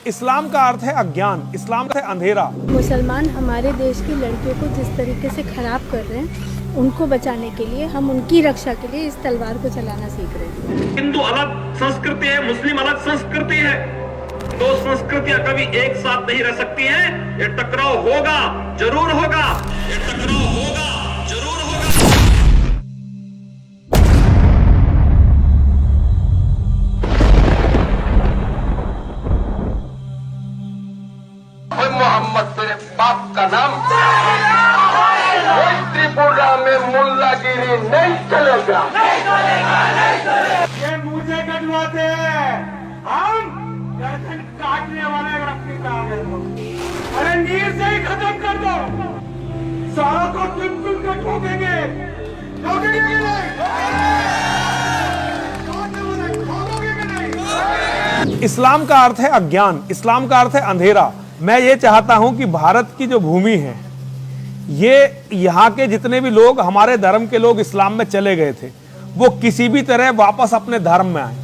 इस्लाम का अर्थ है अज्ञान, इस्लाम का है अंधेरा। मुसलमान हमारे देश की लड़कियों को जिस तरीके से खराब कर रहे हैं, उनको बचाने के लिए हम उनकी रक्षा के लिए इस तलवार को चलाना सीख रहे हैं। हिंदू अलग संस्कृति है, मुस्लिम अलग संस्कृति है। दो संस्कृतियां कभी एक साथ नहीं रह सकती हैं। ये टकराव होगा, जरूर होगा। ये टकराव होगा, जरूर होगा। मोहम्मद तेरे बाप का नाम, कोई त्रिपुरा में मुल्लागिरी नहीं चलेगा। ये मुझे कटवाते हैं, हम गर्दन काटने वाले व्यक्ति का अरे नीर से ही खत्म कर दो। सारों को चुन कर ठोकेंगे, ठोकेंगे कि नहीं? ठोकोगे कि नहीं? इस्लाम का अर्थ है अज्ञान, इस्लाम का अर्थ है अंधेरा। मैं ये चाहता हूं कि भारत की जो भूमि है, ये यहाँ के जितने भी लोग हमारे धर्म के लोग इस्लाम में चले गए थे, वो किसी भी तरह वापस अपने धर्म में आए,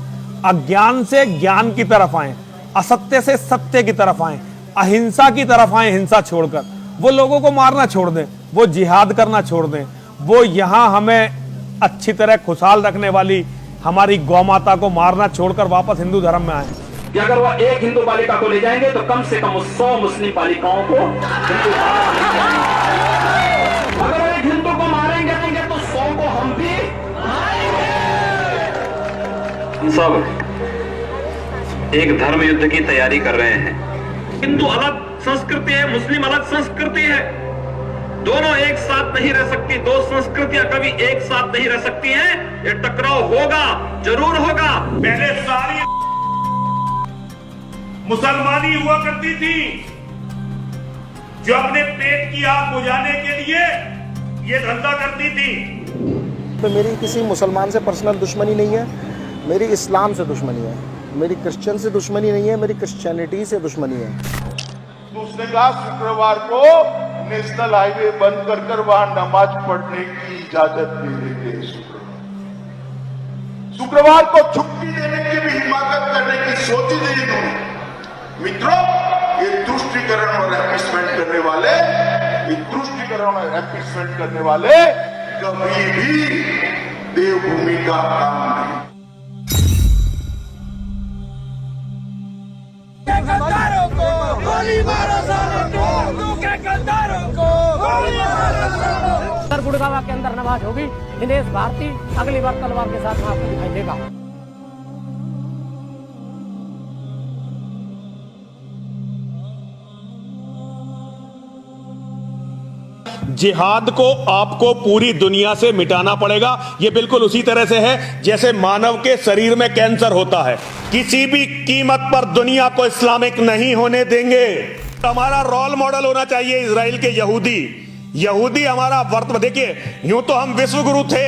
अज्ञान से ज्ञान की तरफ आए, असत्य से सत्य की तरफ आए, अहिंसा की तरफ आए, हिंसा छोड़कर। वो लोगों को मारना छोड़ दें, वो जिहाद करना छोड़ दें, वो यहाँ हमें अच्छी तरह खुशहाल रखने वाली हमारी गौ माता को मारना छोड़कर वापस हिंदू धर्म में आए। कि अगर वो एक हिंदू बालिका को ले जाएंगे तो कम से कम 100 मुस्लिम बालिकाओं को हिंदू अगर वो एक हिंदू को मारेंगे तो 100 को हम भी हम सब एक धर्म युद्ध की तैयारी कर रहे हैं। हिंदू अलग संस्कृति है, मुस्लिम अलग संस्कृति है। दोनों एक साथ नहीं रह सकती। दो संस्कृतियां कभी एक साथ नहीं रह सकती हैं। ये टकराव होगा, जरूर होगा। पहले सारी मुसलमानी हुआ करती थी जो अपने पेट की आग बुझाने के लिए ये धंधा करती थी। तो मेरी किसी मुसलमान से पर्सनल दुश्मनी नहीं है, मेरी इस्लाम से दुश्मनी है। मेरी क्रिश्चियन से दुश्मनी नहीं है, मेरी क्रिश्चियनिटी से दुश्मनी है। तो उसने कहा शुक्रवार को नेशनल हाईवे बंद कर वहां नमाज पढ़ने की इजाजत दे देंगे। शुक्रवार को छुट्टी देने की भी हिमाकत करने की सोची थी इन्होंने। मित्रों, ये तुष्टिकरण और एपीसमेंट करने वाले, ये तुष्टिकरण और एपीसमेंट करने वाले कभी भी देवभूमि का काम नहीं। गद्दारों को गोली मारो, सालों को हिंदू के गद्दारों को गोली मारो। सर गुड़गांव के अंदर नमाज होगी। दिनेश भारती अगली बार तलवार के साथ आपको दिखाई देगा। जिहाद को आपको पूरी दुनिया से मिटाना पड़ेगा। यह बिल्कुल उसी तरह से है जैसे मानव के शरीर में कैंसर होता है। किसी भी कीमत पर दुनिया को इस्लामिक नहीं होने देंगे। हमारा रोल मॉडल होना चाहिए इजराइल के यहूदी। यहूदी हमारा वर्त, देखिए यूं तो हम विश्व गुरु थे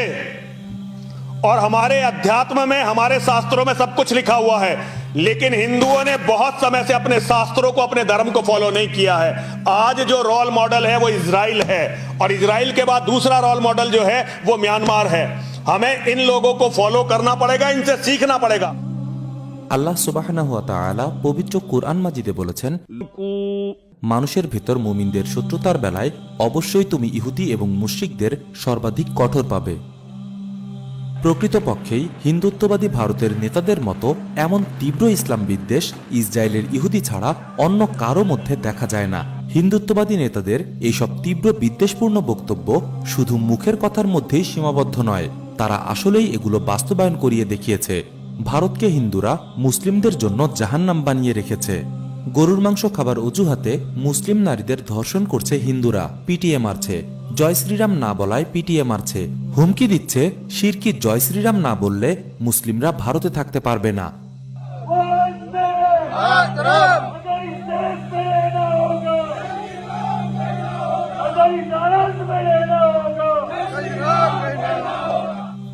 और हमारे अध्यात्म में, हमारे शास्त्रों में सब कुछ लिखा हुआ है, लेकिन हिंदुओं ने बहुत समय से अपने शास्त्रों को, अपने धर्म को फॉलो नहीं किया है। आज जो रोल मॉडल है वो इजराइल है, और इजराइल के बाद दूसरा रोल मॉडल जो है वो म्यांमार है। हमें इन लोगों को फॉलो करना पड़ेगा, इनसे सीखना पड़ेगा। আল্লাহ সুবহানাহু ওয়া তাআলা পবিত্র কুরআন মাজিদে বলেছেন, মানুষের ভিতর মুমিনদের শত্রুতার বেলায় অবশ্যই তুমি ইহুদি এবং মুশরিকদের সর্বাধিক কঠোর পাবে। প্রকৃতপক্ষেই হিন্দুত্ববাদী ভারতের নেতাদের মতো এমন তীব্র ইসলাম বিদ্বেষ ইসরায়েলের ইহুদি ছাড়া অন্য কারো মধ্যে দেখা যায় না। হিন্দুত্ববাদী নেতাদের এইসব তীব্র বিদ্বেষপূর্ণ বক্তব্য শুধু মুখের কথার মধ্যেই সীমাবদ্ধ নয়, তারা আসলেই এগুলো বাস্তবায়ন করিয়ে দেখিয়েছে। ভারতকে হিন্দুরা মুসলিমদের জন্য জাহান্নাম বানিয়ে রেখেছে। গরুর মাংস খাবার অজুহাতে মুসলিম নারীদের ধর্ষণ করছে হিন্দুরা, পিটিয়ে মারছে। জয় শ্রীরাম না বলায় পিটিয়ে মারছে, হুমকি দিচ্ছে শিরকি জয় শ্রীরাম না বললে মুসলিমরা ভারতে থাকতে পারবে না।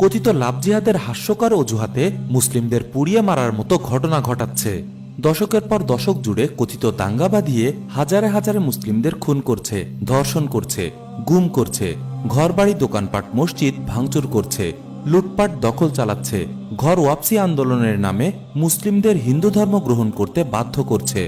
কথিত লাভ জিহাদের হাস্যকর অজুহাতে মুসলিমদের পুড়িয়ে মারার মতো ঘটনা ঘটাচ্ছে। দশকের পর দশক জুড়ে কথিত দাঙ্গা বাঁধিয়ে হাজারে হাজারে মুসলিমদের খুন করছে, ধর্ষণ করছে, গুম করছে, ঘরবাড়ি, দোকানপাট, মসজিদ ভাঙচুর করছে, লুটপাট, দখল চালাচ্ছে, ঘর ওয়াপসি আন্দোলনের নামে মুসলিমদের হিন্দু ধর্ম গ্রহণ করতে বাধ্য করছে।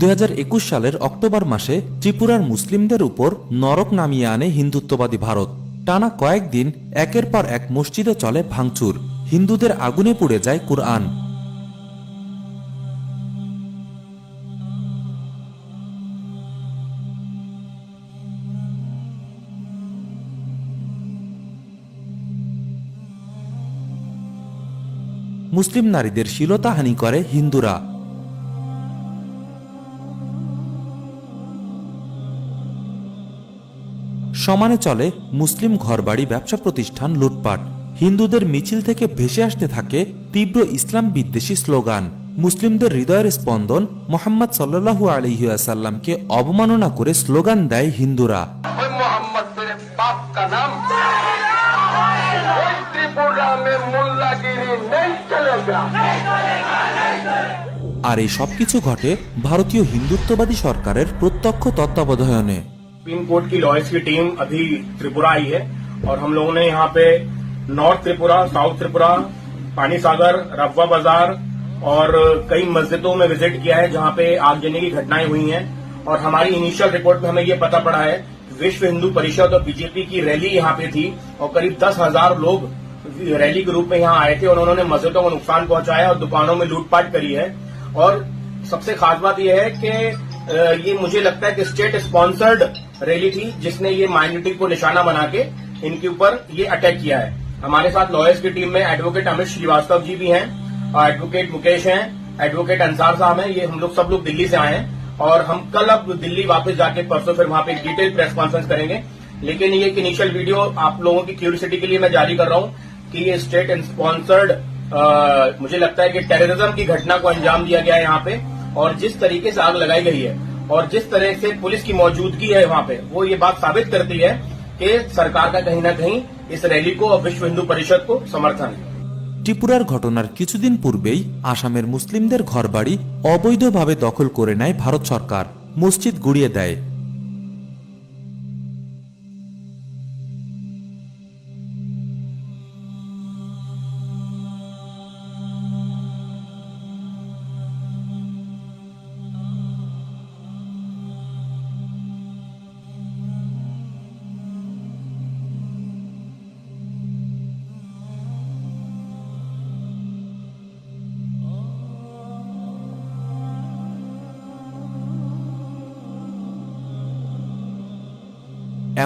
2021 সালের অক্টোবর মাসে ত্রিপুরার মুসলিমদের উপর নরক নামিয়ে আনে হিন্দুত্ববাদী ভারত। টানা কয়েকদিন একের পর এক মসজিদে চলে ভাঙচুর, হিন্দুদের আগুনে পুড়ে যায় কুরআন। মুসলিম নারীদের শ্লীলতাহানি করে হিন্দুরা। সমানে চলে মুসলিম ঘরবাড়ি, ব্যবসা প্রতিষ্ঠান লুটপাট। হিন্দুদের মিছিল থেকে ভেসে আসতে থাকে তীব্র ইসলাম বিদ্বেষী স্লোগান। মুসলিমদের হৃদয়ের স্পন্দন মোহাম্মদ সাল্লাল্লাহু আলাইহি ওয়াসাল্লামকে অবমাননা করে স্লোগান দেয় হিন্দুরা। मोहम्मद तेरे बाप का नाम, कोई त्रिपुरा में मुल्लागिरी नहीं चलेगा। আর এই সবকিছু ঘটে ভারতীয় হিন্দুত্ববাদী সরকারের প্রত্যক্ষ তত্ত্বাবধানে। सुप्रीम कोर्ट की लॉयर्स की टीम अभी त्रिपुरा आई है और हम लोगों ने यहाँ पे नॉर्थ त्रिपुरा, साउथ त्रिपुरा, पानी सागर, रब्बा बाजार और कई मस्जिदों में विजिट किया है जहाँ पे आगजनी की घटनाएं हुई हैं। और हमारी इनिशियल रिपोर्ट में हमें ये पता पड़ा है विश्व हिंदू परिषद और बीजेपी की रैली यहाँ पे थी और करीब 10,000 लोग रैली के रूप में यहाँ आए थे और उन्होंने मस्जिदों को नुकसान पहुंचाया और दुकानों में लूटपाट करी है। और सबसे खास बात यह है कि ये मुझे लगता है कि स्टेट स्पॉन्सर्ड रैली थी जिसने ये माइनॉरिटी को निशाना बना के इनके ऊपर ये अटैक किया है। हमारे साथ लॉयर्स की टीम में एडवोकेट अमित श्रीवास्तव जी भी हैं, एडवोकेट मुकेश हैं, एडवोकेट अंसार साहब हैं। ये हम लोग सब लोग दिल्ली से आए हैं और हम कल अब दिल्ली वापस जाके परसों फिर वहां पे एक डिटेल प्रेस कॉन्फ्रेंस करेंगे। लेकिन ये एक इनिशियल वीडियो आप लोगों की क्यूरियोसिटी के लिए मैं जारी कर रहा हूं कि ये स्टेट स्पॉन्सर्ड मुझे लगता है कि टेररिज्म की घटना को अंजाम दिया गया है यहाँ पे। और जिस तरीके से आग लगाई गई है और जिस तरह से पुलिस की मौजूदगी है वहां पे, वो ये बात साबित करती है कि सरकार का कहीं ना कहीं इस रैली को और विश्व हिंदू परिषद को समर्थन है। ত্রিপুরার ঘটনার কিছুদিন পূর্বেই আসামের মুসলিমদের ঘরবাড়ি অবৈধভাবে দখল করে নেয় ভারত সরকার, মসজিদ গুড়িয়ে দেয়।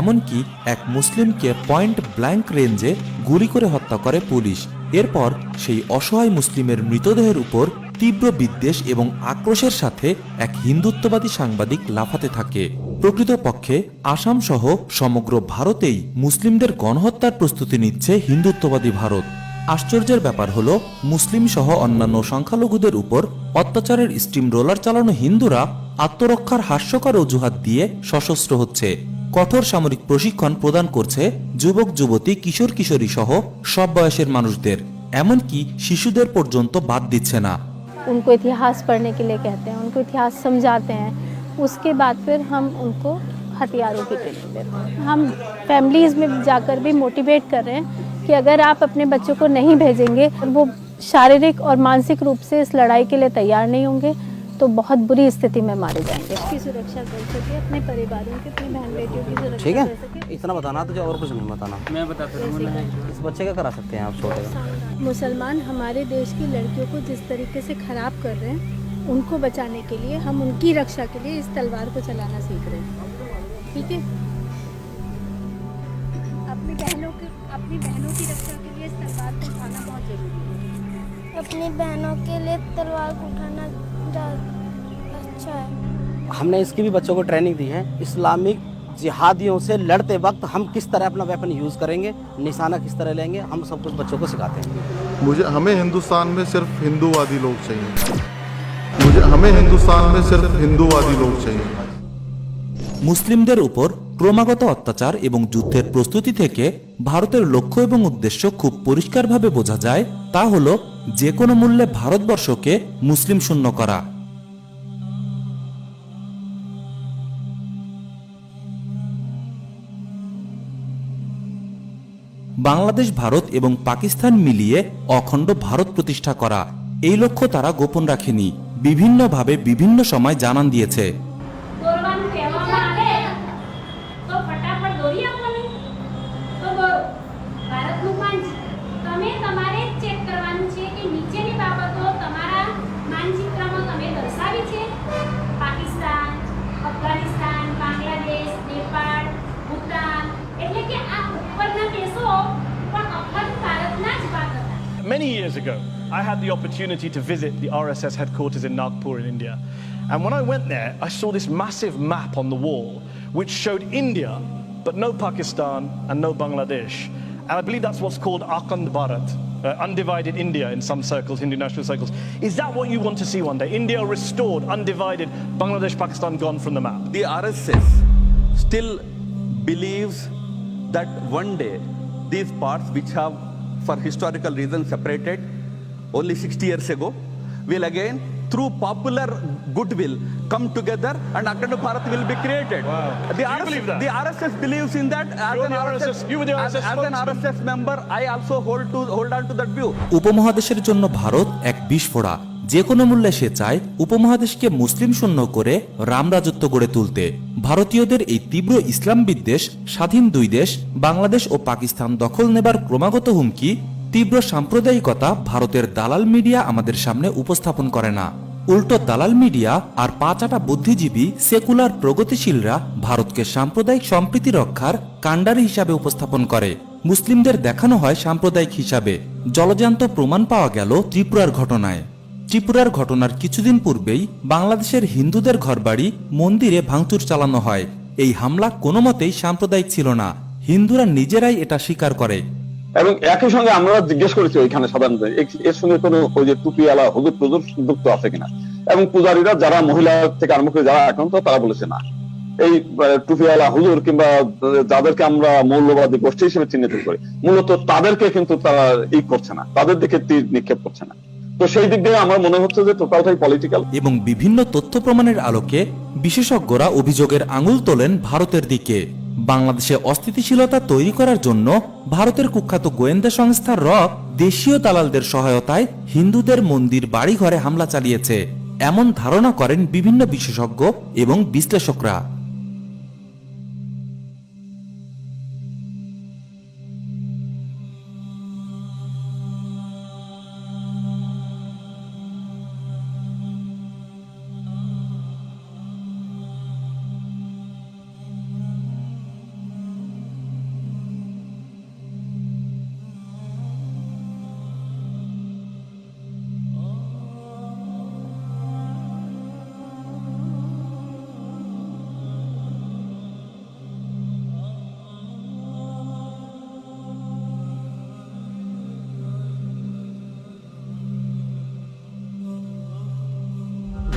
এমনকি এক মুসলিমকে পয়েন্ট ব্ল্যাঙ্ক রেঞ্জে গুলি করে হত্যা করে পুলিশ। এরপর সেই অসহায় মুসলিমের মৃতদেহের উপর তীব্র বিদ্বেষ এবং আক্রোশের সাথে এক হিন্দুত্ববাদী সাংবাদিক লাফাতে থাকে। প্রকৃতপক্ষে আসাম সহ সমগ্র ভারতেই মুসলিমদের গণহত্যার প্রস্তুতি নিচ্ছে হিন্দুত্ববাদী ভারত। আশ্চর্যের ব্যাপার হলো মুসলিম সহ অন্যান্য সংখ্যালঘুদের উপর অত্যাচারের স্টিম রোলার চালানো হিন্দুরা আত্মরক্ষার হাস্যকর অজুহাত দিয়ে সশস্ত্র হচ্ছে, কঠোর সামরিক প্রশিক্ষণ প্রদান করছে যুবক যুবতী, কিশোর কিশোরী সহ সব বয়সের মানুষদের, এমনকি শিশুদের পর্যন্ত বাদ দিচ্ছে না। उनको इतिहास पढ़ने के लिए कहते हैं, उनको इतिहास समझाते हैं, उसके बाद फिर हम उनको हथियारों की ट्रेनिंग देते हैं। हम फैमिलीज़ में जाकर भी मोटिवेट कर रहे हैं कि अगर आप अपने बच्चों को नहीं भेजेंगे और वो शारीरिक और मानसिक रूप से इस लड़ाई के लिए तैयार नहीं होंगे तो बहुत बुरी स्थिति में मारे जाएंगे। उसकी सुरक्षा कर सके, अपने परिवारों की, अपनी बहन बेटियों की सुरक्षा ठीक है, कर सके। इतना बताना तुझे और कुछ नहीं बताना। मैं बताता हूँ इस बच्चे का करा सकते हैं आप छोटे का। मुसलमान हमारे देश की लड़कियों को जिस तरीके से खराब कर रहे हैं, उनको बचाने के लिए हम उनकी रक्षा के लिए इस तलवार को चलाना सीख रहे हैं। ठीक है, अपनी बहनों की रक्षा के लिए इस तलवार को उठाना बहुत जरूरी है। अपनी बहनों के लिए तलवार को उठाना अच्छा है। हमने इसकी भी बच्चों को ट्रेनिंग दी है, इस्लामिक जिहादियों से लड़ते वक्त हम किस तरह अपना वेपन यूज़ करेंगे, निशाना किस तरह लेंगे, हम सब कुछ बच्चों को सिखाते हैं। हमें हिंदुस्तान में सिर्फ हिंदूवादी लोग चाहिए। हमें हिंदुस्तान में सिर्फ हिंदूवादी लोग चाहिए। মুসলিমদের উপর ক্রমাগত অত্যাচার এবং যুদ্ধের প্রস্তুতি থেকে ভারতের লক্ষ্য এবং উদ্দেশ্য খুব পরিষ্কারভাবে বোঝা যায়, তা হলো যে কোনো মূল্যে ভারতবর্ষকে মুসলিম শূন্য করা। বাংলাদেশ, ভারত এবং পাকিস্তান মিলিয়ে অখণ্ড ভারত প্রতিষ্ঠা করা, এই লক্ষ্য তারা গোপন রাখেনি। বিভিন্নভাবে বিভিন্ন সময় জানান দিয়েছে। દોરવાનું કહેવામાં આવે તો ફટાફટ દોરી આપવાની તો દોરો ભારતનું માનચિત્ર તમે તમારે જ ચેક કરવાનું છે કે નીચેની બાબતો તમારા માનચિત્રમાં તમે દર્શાવી છે પાકિસ્તાન અફઘાનિસ્તાન બાંગ્લાદેશ નેપાળ ભૂતાન એટલે કે આ ઉપરના દેશો પણ અખંડ ભારતના જ ભાગ હતા. Many years ago, I had the opportunity to visit the RSS headquarters in Nagpur in India. And when I went there, I saw this massive map on the wall which showed India, but no Pakistan and no Bangladesh. And I believe that's what's called Akhand Bharat, undivided India in some circles, Hindu national circles. Is that what you want to see one day? India restored, undivided, Bangladesh, Pakistan gone from the map? The RSS still believes that one day these parts which have for historical reasons separated only 60 years ago will again through popular goodwill come together and Akhand Bharat will be created. Wow. The RSS believes in that. As an RSS member, I also hold on to that view. উপমহাদেশের জন্য ভারত এক বিস্ফোরা, যে কোনো মূল্যে সে চায় উপমহাদেশকে মুসলিম শূন্য করে রামরাজত্ব গড়ে তুলতে। ভারতীয়দের এই তীব্র ইসলাম বিদ্বেষ, স্বাধীন দুই দেশ বাংলাদেশ ও পাকিস্তান দখল নেবার ক্রমাগত হুমকি, তীব্র সাম্প্রদায়িকতা ভারতের দালাল মিডিয়া আমাদের সামনে উপস্থাপন করে না। উল্টো দালাল মিডিয়া আর পাঁচাটা বুদ্ধিজীবী সেকুলার প্রগতিশীলরা ভারতকে সাম্প্রদায়িক সম্প্রীতি রক্ষার কাণ্ডারি হিসাবে উপস্থাপন করে। মুসলিমদের দেখানো হয় সাম্প্রদায়িক হিসাবে। জলজান্ত প্রমাণ পাওয়া গেল ত্রিপুরার ঘটনায়। ত্রিপুরার ঘটনার কিছুদিন পূর্বেই বাংলাদেশের হিন্দুদের ঘরবাড়ি মন্দিরে ভাঙচুর চালানো হয়। এই হামলা কোনো মতেই সাম্প্রদায়িক ছিল না, হিন্দুরা নিজেরাই এটা স্বীকার করে। এবং একই সঙ্গে আমরা জিজ্ঞেস করেছি ওইখানে সাধারণত এর সঙ্গে কোনো ওই যে টুপিওয়ালা হুজুর টুজুর যুক্ত আছে কিনা, এবং পূজারীরা যারা মহিলা থেকে আরম্ভ করে যারা আক্রান্ত তারা বলেছে না, এই টুপিওয়ালা হুজুর কিংবা যাদেরকে আমরা মৌলবাদী গোষ্ঠী হিসেবে চিহ্নিত করি মূলত তাদেরকে কিন্তু তারা করছে না, তাদের দিকে তীর নিক্ষেপ করছে না। তো সেই দিক দিয়ে আমার মনে হচ্ছে যে টোটালটাই পলিটিক্যাল। এবং বিভিন্ন তথ্য প্রমাণের আলোকে বিশেষজ্ঞরা অভিযোগের আঙুল তোলেন ভারতের দিকে। বাংলাদেশে অস্থিতিশীলতা তৈরি করার জন্য ভারতের কুখ্যাত গোয়েন্দা সংস্থা র দেশীয় দালালদের সহায়তায় হিন্দুদের মন্দির বাড়িঘরে হামলা চালিয়েছে, এমন ধারণা করেন বিভিন্ন বিশেষজ্ঞ এবং বিশ্লেষকরা।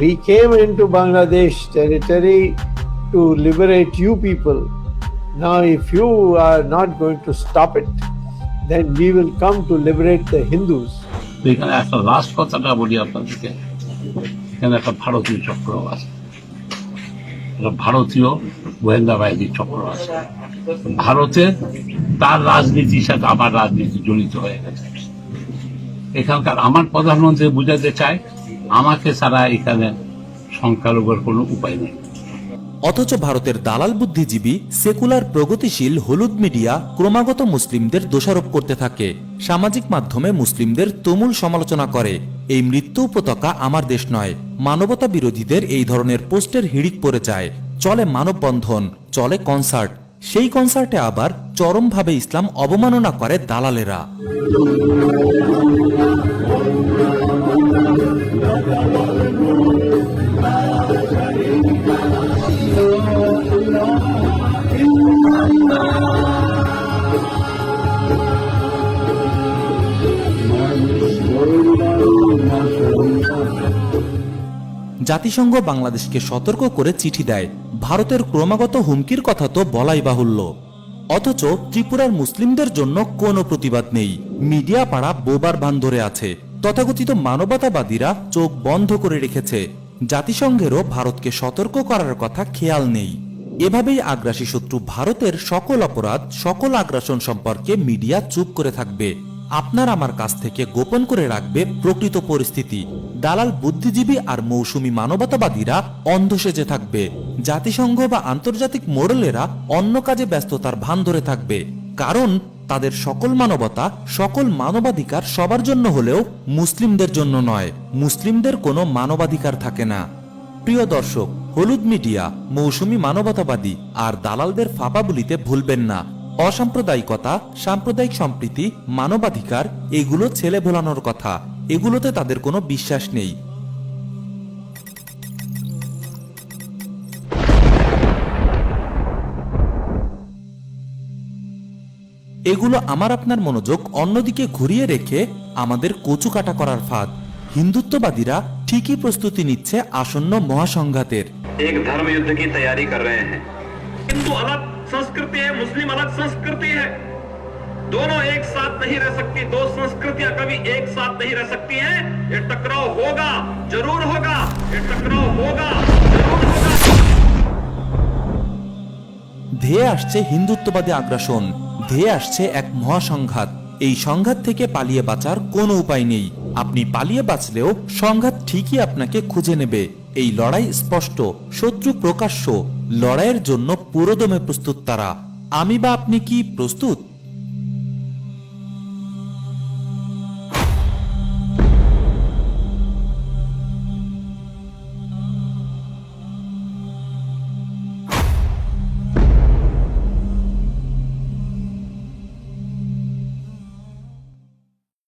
We came into Bangladesh territory to liberate you people. Now if you are not going to stop it, then we will come to liberate the Hindus. এখানে একটা লাস্ট কথাটা বলি আপনাদেরকে, এখানে একটা ভারতীয় চক্র আছে, ভারতীয় গোয়েন্দা বাহিনীর চক্র আছে। ভারতে তার রাজনীতির সাথে আমার রাজনীতি জড়িত হয়ে গেছে। এখানকার আমার প্রধানমন্ত্রী বুঝাতে চায় আমাকে ছাড়া এখানে সংখ্যালঘুর কোনো উপায় নেই। অথচ ভারতের দালাল বুদ্ধিজীবী সেকুলার প্রগতিশীল হলুদ মিডিয়া ক্রমাগত মুসলিমদের দোষারোপ করতে থাকে, সামাজিক মাধ্যমে মুসলিমদের তুমুল সমালোচনা করে। এই মৃত্যু উপত্যকা আমার দেশ নয়, মানবতা বিরোধীদের এই ধরনের পোস্টের হিড়িক পড়ে যায়। চলে মানববন্ধন, চলে কনসার্ট, সেই কনসার্টে আবার চরমভাবে ইসলাম অবমাননা করে দালালেরা। জাতিসংঘ বাংলাদেশকে সতর্ক করে চিঠি দেয়, ভারতের ক্রমাগত হুমকির কথা তো বলাই বাহুল্য। অথচ ত্রিপুরার মুসলিমদের জন্য কোনো প্রতিবাদ নেই। মিডিয়া পাড়া বোবার ভান ধরে আছে, তথাকথিত মানবতাবাদীরা চোখ বন্ধ করে রেখেছে। জাতিসংঘেরও ভারতকে সতর্ক করার কথা খেয়াল নেই। এভাবেই আগ্রাসী শত্রু ভারতের সকল অপরাধ, সকল আগ্রাসন সম্পর্কে মিডিয়া চুপ করে থাকবে। আপনার আমার কাছ থেকে গোপন করে রাখবে প্রকৃত পরিস্থিতি। দালাল বুদ্ধিজীবী আর মৌসুমী মানবতাবাদীরা অন্ধ সেজে থাকবে। জাতিসংঘ বা আন্তর্জাতিক মোড়লেরা অন্য কাজে ব্যস্ততার ভান ধরে থাকবে। কারণ তাদের সকল মানবতা, সকল মানবাধিকার সবার জন্য হলেও মুসলিমদের জন্য নয়। মুসলিমদের কোনো মানবাধিকার থাকে না। প্রিয় দর্শক, হলুদ মিডিয়া মৌসুমী মানবতাবাদী আর দালালদের ফাঁপাবুলিতে ভুলবেন না। অসাম্প্রদায়িকতা, সাম্প্রদায়িক সম্প্রীতি, মানবাধিকার এগুলো ছেলে ভোলানোর কথা। এগুলোতে তাদের কোনো বিশ্বাস নেই। এগুলো আমার আপনার মনোযোগ অন্যদিকে ঘুরিয়ে রেখে আমাদের কচুকাটা করার ফাঁদ। হিন্দুত্ববাদীরা ঠিকই প্রস্তুতি নিচ্ছে আসন্ন মহাসংঘাতের। एक धर्म युद्ध की तैयारी कर रहे हैं। हिंदू अलग संस्कृति है, मुस्लिम अलग संस्कृति है। दोनों एक साथ नहीं रह सकती। दो संस्कृतियां कभी एक साथ नहीं रह सकती हैं। ये टकराव होगा, जरूर होगा। ये टकराव होगा, जरूर होगा। ধেয়ে আসছে হিন্দুত্ববাদী আগ্রাসন, ধেয়ে আসছে এক মহাসংঘাত। এই সংঘাত থেকে পালিয়ে বাঁচার কোনো উপায় নেই। আপনি পালিয়ে বাঁচলেও সংঘাত ঠিকই আপনাকে খুঁজে নেবে। এই লড়াই স্পষ্ট, শত্রু প্রকাশ্য। লড়াইয়ের জন্য পুরোদমে প্রস্তুত তারা। আমি বা আপনি কি প্রস্তুত?